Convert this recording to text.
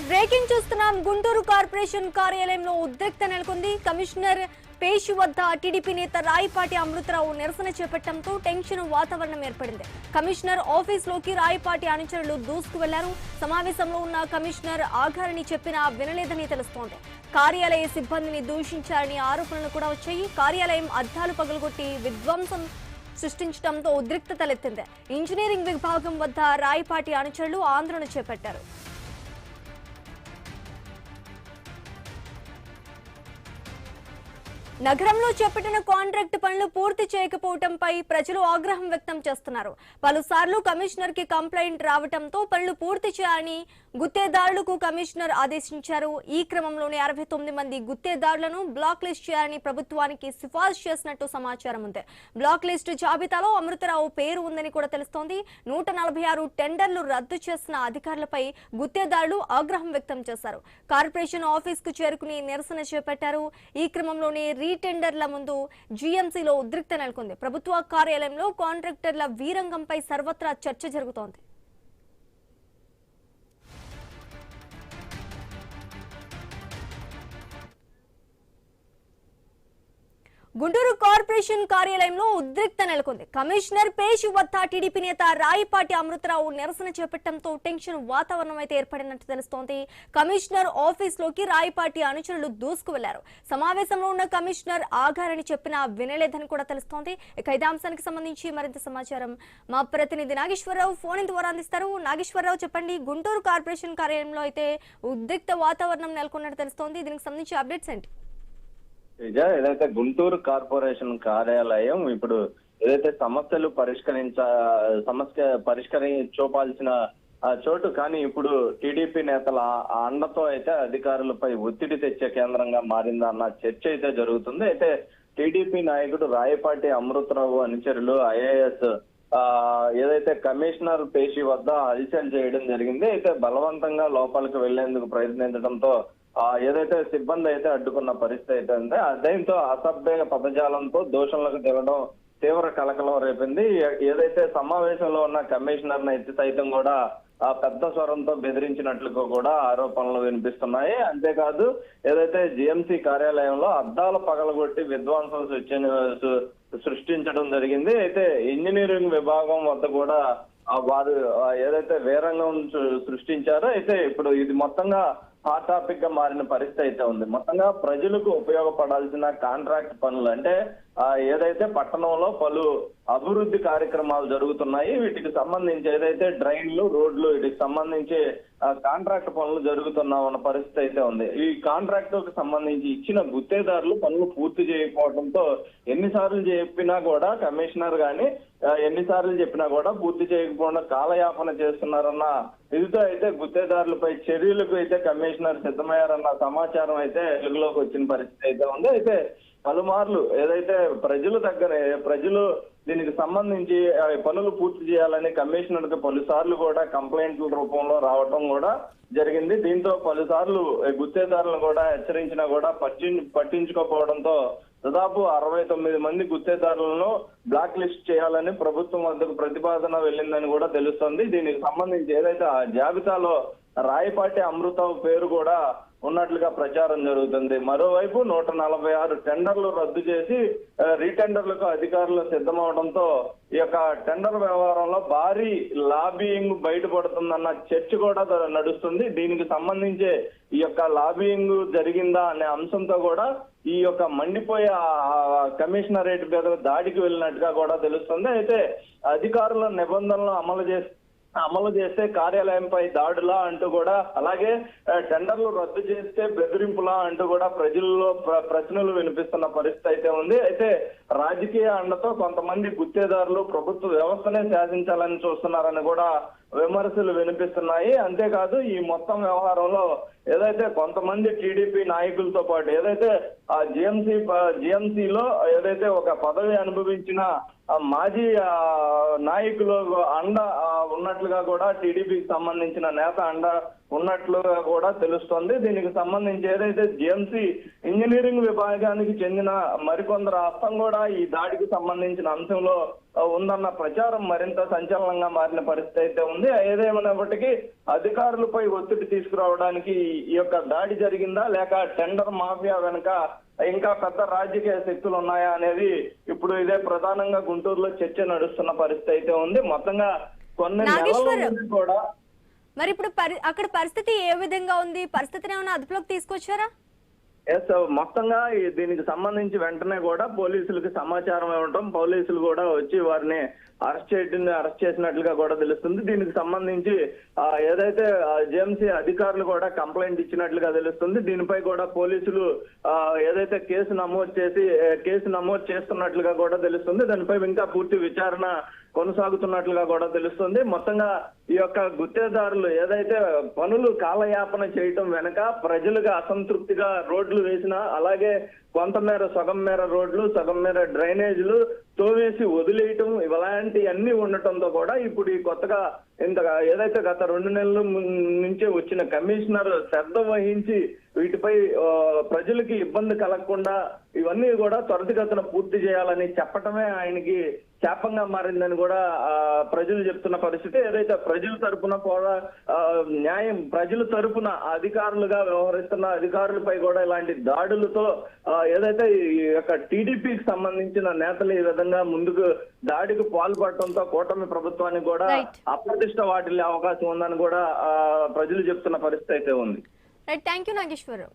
Breaking చూస్తున్నాం. Guntur corporation కార్యాలయంలో ఉద్రిక్త నెలకొంది. కమిషనర్ పేషి వద్ద టీడీపీ నేత రాయపాటి అమృతరావు నిరసన చేపట్టడంతో టెన్షన్ వాతావరణం ఏర్పడింది. కమిషనర్ ఆఫీసులోకి రాయపాటి అనుచరులు దూసుకు వెళ్లారు. సమావేశంలో ఉన్న కమిషనర్ ఆగారని చెప్పినా వినలేదని తెలుస్తోంది. కార్యాలయ సిబ్బందిని దూషించారని ఆరోపణలు కూడా వచ్చాయి. కార్యాలయం అద్దాలు పగలగొట్టి విధ్వంసం సృష్టించడంతో ఉద్రిక్తత తలెత్తింది. ఇంజనీరింగ్ విభాగం వద్ద రాయపాటి అనుచరులు ఆందోళన చేపట్టారు. నగరంలో చేపట్టిన కాంట్రాక్ట్ పనులు పూర్తి చేయకపోవడంపై ప్రజలు ఆగ్రహం వ్యక్తం చేస్తున్నారు. పలుసార్లు కమిషనర్ కి కంప్లైంట్ రావడంతో పనులు పూర్తి చేయాలని గుత్తేదారులకు కమిషనర్ ఆదేశించారు. ఈ క్రమంలోనే 69 మంది గుత్తేదారులను బ్లాక్ లిస్ట్ చేయాలని ప్రభుత్వానికి సిఫార్సు చేసినట్టు సమాచారం ఉంది. బ్లాక్ లిస్టు జాబితాలో అమృతరావు పేరు ఉందని కూడా తెలుస్తోంది. 146 టెండర్లు రద్దు చేసిన అధికారులపై గుత్తేదారులు ఆగ్రహం వ్యక్తం చేశారు. కార్పొరేషన్ ఆఫీస్ కు చేరుకుని నిరసన చేపట్టారు. ఈ క్రమంలోనే టెండర్ల ముందు జీఎంసీలో ఉద్రిక్త నెలకొంది. ప్రభుత్వ కార్యాలయంలో కాంట్రాక్టర్ల వీరంగంపై సర్వత్రా చర్చ జరుగుతోంది. గుంటూరు కార్పొరేషన్ కార్యాలయంలో ఉద్రిక్త నెలకొంది. కమిషనర్ పేషి వద్ద టీడీపీ నేత రాయపాటి అమృతరావు నిరసన చేపట్టడంతో టెన్షన్ వాతావరణం అయితే ఏర్పడినట్టు తెలుస్తోంది. కమిషనర్ ఆఫీసులోకి రాయపాటి అనుచరులు దూసుకు వెళ్లారు. సమావేశంలో ఉన్న కమిషనర్ ఆగారని చెప్పినా వినలేదని కూడా తెలుస్తోంది. ఇక ఇదే అంశానికి సంబంధించి మరింత సమాచారం మా ప్రతినిధి నాగేశ్వరరావు ఫోన్ ద్వారా అందిస్తారు. నాగేశ్వరరావు, చెప్పండి, గుంటూరు కార్పొరేషన్ కార్యాలయంలో అయితే ఉద్రిక్త వాతావరణం నెలకొన్నట్టు తెలుస్తోంది. దీనికి సంబంధించి అప్డేట్స్ ఏంటి? ఏదైతే గుంటూరు కార్పొరేషన్ కార్యాలయం ఇప్పుడు ఏదైతే సమస్య చూపాల్సిన చోటు, కానీ ఇప్పుడు టీడీపీ నేతల అండతో అయితే అధికారులపై ఒత్తిడి తెచ్చే కేంద్రంగా మారిందన్న చర్చ అయితే జరుగుతుంది. అయితే టీడీపీ నాయకుడు రాయపాటి అమృతరావు అనుచరులు ఐఏఎస్ ఏదైతే కమిషనర్ పేషి వద్ద హల్చల్ చేయడం జరిగింది. అయితే బలవంతంగా లోపలికి వెళ్లేందుకు ప్రయత్నించడంతో ఏదైతే సిబ్బంది అయితే అడ్డుకున్న పరిస్థితి అయితే ఉంది. దీంతో అసభ్య పదజాలంతో దోషులకు దిగడం తీవ్ర కలకలం రేపింది. ఏదైతే సమావేశంలో ఉన్న కమిషనర్ అయితే సైతం కూడా పెద్ద స్వరంతో బెదిరించినట్లుగా కూడా ఆరోపణలు వినిపిస్తున్నాయి. అంతేకాదు ఏదైతే జిఎంసీ కార్యాలయంలో అద్దాలు పగలగొట్టి విధ్వంసం సృష్టించడం జరిగింది. అయితే ఇంజనీరింగ్ విభాగం వద్ద కూడా వారు ఏదైతే వేరంగం సృష్టించారో అయితే ఇప్పుడు ఇది మొత్తంగా హాట్ టాపిక్ గా మారిన పరిస్థితి అయితే ఉంది. మొత్తంగా ప్రజలకు ఉపయోగపడాల్సిన కాంట్రాక్ట్ పనులు అంటే ఏదైతే పట్టణంలో పలు అభివృద్ధి కార్యక్రమాలు జరుగుతున్నాయి, వీటికి సంబంధించి ఏదైతే డ్రైన్లు, రోడ్లు, వీటికి సంబంధించి కాంట్రాక్ట్ పనులు జరుగుతున్న పరిస్థితి అయితే ఉంది. ఈ కాంట్రాక్ట్ కు సంబంధించి ఇచ్చిన గుత్తేదారులు పనులు పూర్తి చేయకపోవడంతో ఎన్నిసార్లు చెప్పినా కూడా కమిషనర్ గాని ఎన్నిసార్లు చెప్పినా కూడా పూర్తి చేయకపోవడం కాలయాపన చేస్తున్నారన్న ఇదితో అయితే గుత్తేదారులపై చర్యలకు అయితే కమిషనర్ సిద్ధమయ్యారన్న సమాచారం అయితే వెలుగులోకి వచ్చిన పరిస్థితి అయితే ఉంది. అయితే పలుమార్లు ఏదైతే ప్రజలు దీనికి సంబంధించి పనులు పూర్తి చేయాలని కమిషనర్ కి పలుసార్లు కూడా కంప్లైంట్ల రూపంలో రావడం కూడా జరిగింది. దీంతో పలుసార్లు గుత్తేదారులను కూడా హెచ్చరించినా కూడా పట్టించుకోకపోవడంతో దాదాపు 69 మంది గుత్తేదారులను బ్లాక్ లిస్ట్ చేయాలని ప్రభుత్వం వద్దకు ప్రతిపాదన వెళ్ళిందని కూడా తెలుస్తోంది. దీనికి సంబంధించి ఏదైతే ఆ జాబితాలో రాయపాటి అమృతరావు పేరు కూడా ఉన్నట్లుగా ప్రచారం జరుగుతుంది. మరోవైపు 146 టెండర్లు రద్దు చేసి రీటెండర్లకు అధికారులు సిద్ధమవడంతో ఈ యొక్క టెండర్ వ్యవహారంలో భారీ లాబియింగ్ బయటపడుతుందన్న చర్చ కూడా నడుస్తుంది. దీనికి సంబంధించి ఈ యొక్క లాబియింగ్ జరిగిందా అనే అంశంతో కూడా ఈ యొక్క మండిపోయే కమిషనరేట్ మీద దాడికి వెళ్ళినట్టుగా కూడా తెలుస్తుంది. అయితే అధికారుల నిబంధనలు అమలు చేస్తే కార్యాలయంపై దాడులా అంటూ కూడా, అలాగే టెండర్లు రద్దు చేస్తే బెదిరింపులా అంటూ కూడా ప్రజల్లో ప్రశ్నలు వినిపిస్తున్న పరిస్థితి అయితే ఉంది. అయితే రాజకీయ అండతో కొంతమంది గుత్తేదారులు ప్రభుత్వ వ్యవస్థనే శాసించాలని చూస్తున్నారని కూడా విమర్శలు వినిపిస్తున్నాయి. అంతేకాదు ఈ మొత్తం వ్యవహారంలో ఏదైతే కొంతమంది టీడీపీ నాయకులతో పాటు ఏదైతే ఆ జిఎంసీలో ఏదైతే ఒక పదవి అనుభవించిన మాజీ నాయకులు అండ ఉన్నట్లుగా కూడా టీడీపీకి సంబంధించిన నేత అండ ఉన్నట్లుగా కూడా తెలుస్తోంది. దీనికి సంబంధించి ఏదైతే జిఎంసి ఇంజనీరింగ్ విభాగానికి చెందిన మరికొందరు హస్తం కూడా ఈ దాడికి సంబంధించిన అంశంలో ఉందన్న ప్రచారం మరింత సంచలనంగా మారిన పరిస్థితి అయితే ఉంది. ఏదేమైనప్పటికీ అధికారులపై ఒత్తిడి తీసుకురావడానికి ఈ యొక్క దాడి జరిగిందా లేక టెండర్ మాఫియా వెనుక ఇంకా పెద్ద రాజకీయ శక్తులు ఉన్నాయా అనేది ఇప్పుడు ఇదే ప్రధానంగా గుంటూరులో చర్చ నడుస్తున్న పరిస్థితి అయితే ఉంది. మొత్తంగా కొన్ని నెలల నుండి కూడా మరి ఇప్పుడు అక్కడ పరిస్థితి ఏ విధంగా ఉంది? పరిస్థితిని ఏమైనా అదుపులోకి తీసుకొచ్చారా? ఎస్, మొత్తంగా దీనికి సంబంధించి వెంటనే కూడా పోలీసులకు సమాచారం ఇవ్వటం, పోలీసులు కూడా వచ్చి వారిని అరెస్ట్ చేసినట్లుగా కూడా తెలుస్తుంది. దీనికి సంబంధించి ఏదైతే జేఎంసీ అధికారులు కూడా కంప్లైంట్ ఇచ్చినట్లుగా తెలుస్తుంది. దీనిపై కూడా పోలీసులు ఏదైతే కేసు నమోదు చేస్తున్నట్లుగా కూడా తెలుస్తుంది. దానిపై ఇంకా పూర్తి విచారణ కొనసాగుతున్నట్లుగా కూడా తెలుస్తుంది. మొత్తంగా ఈ యొక్క గుత్తేదారులు ఏదైతే పనులు కాలయాపన చేయటం వెనక ప్రజలుగా అసంతృప్తిగా రోడ్లు వేసిన, అలాగే కొంతమేర సగం మేర రోడ్లు, సగం మేర డ్రైనేజీలు తోవేసి వదిలేయటం, ఇలాంటి అన్ని ఉండటంతో కూడా ఇప్పుడు ఈ కొత్తగా ఏదైతే గత 2 నెలల నుంచే వచ్చిన కమిషనర్ శ్రద్ధ వహించి వీటిపై ప్రజలకి ఇబ్బంది కలగకుండా ఇవన్నీ కూడా త్వరితగతిన పూర్తి చేయాలని చెప్పటమే ఆయనకి శాపంగా మారిందని కూడా ప్రజలు చెప్తున్న పరిస్థితి. ఏదైతే ప్రజల తరపున కూడా ప్రజల తరపున అధికారులుగా వ్యవహరిస్తున్న అధికారులపై కూడా ఇలాంటి దాడులతో ఏదైతే ఈ యొక్క టీడీపీకి సంబంధించిన నేతలు ఈ విధంగా ముందుకు దాడికి పాల్పడటంతో కూటమి ప్రభుత్వానికి కూడా అప్రతిష్ట వాటిల్లే అవకాశం ఉందని కూడా ప్రజలు చెప్తున్న పరిస్థితి అయితే ఉంది. Right, thank you Nageswararao.